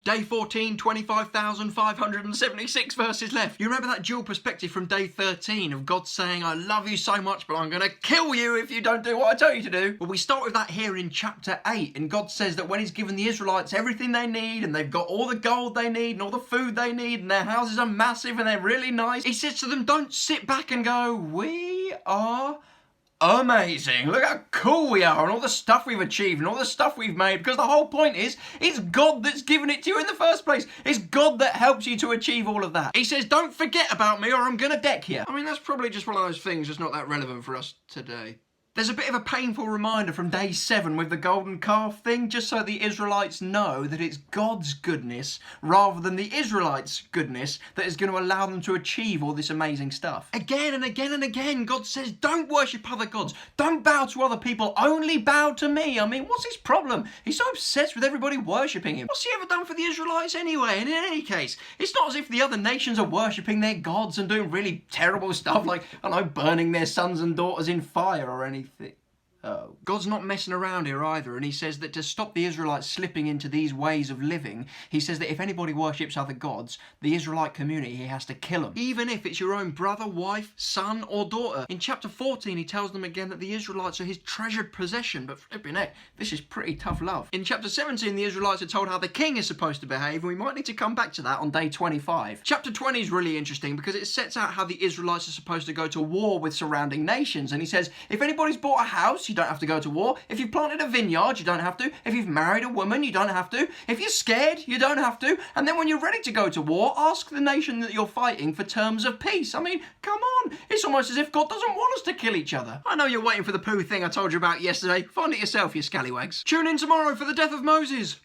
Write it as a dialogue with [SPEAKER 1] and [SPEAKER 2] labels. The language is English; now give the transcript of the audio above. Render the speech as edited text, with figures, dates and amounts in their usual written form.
[SPEAKER 1] Day 14, 25,576 verses left. You remember that dual perspective from day 13 of God saying, I love you so much, but I'm going to kill you if you don't do what I tell you to do? Well, we start with that here in chapter 8, and God says that when he's given the Israelites everything they need, and they've got all the gold they need, and all the food they need, and their houses are massive, and they're really nice, he says to them, don't sit back and go, we are amazing, look how cool we are and all the stuff we've achieved and all the stuff we've made, because the whole point is it's God that's given it to you in the first place. It's God that helps you to achieve all of that. He says, don't forget about me or I'm gonna deck you. I mean, that's probably just one of those things that's not that relevant for us today. There's a bit of a painful reminder from day 7 with the golden calf thing, just so the Israelites know that it's God's goodness rather than the Israelites' goodness that is going to allow them to achieve all this amazing stuff. Again and again and again, God says, don't worship other gods. Don't bow to other people. Only bow to me. I mean, what's his problem? He's so obsessed with everybody worshipping him. What's he ever done for the Israelites anyway? And in any case, it's not as if the other nations are worshipping their gods and doing really terrible stuff like, I don't know, burning their sons and daughters in fire or anything. Oh. God's not messing around here either, and he says that to stop the Israelites slipping into these ways of living, he says that if anybody worships other gods, the Israelite community, he has to kill them. Even if it's your own brother, wife, son or daughter. In chapter 14, he tells them again that the Israelites are his treasured possession, but flipping heck, this is pretty tough love. In chapter 17, the Israelites are told how the king is supposed to behave, and we might need to come back to that on day 25. Chapter 20 is really interesting because it sets out how the Israelites are supposed to go to war with surrounding nations, and he says, if anybody's bought a house, you don't have to go to war. If you've planted a vineyard, you don't have to. If you've married a woman, you don't have to. If you're scared, you don't have to. And then when you're ready to go to war, ask the nation that you're fighting for terms of peace. I mean, come on. It's almost as if God doesn't want us to kill each other. I know you're waiting for the poo thing I told you about yesterday. Find it yourself, you scallywags. Tune in tomorrow for the death of Moses.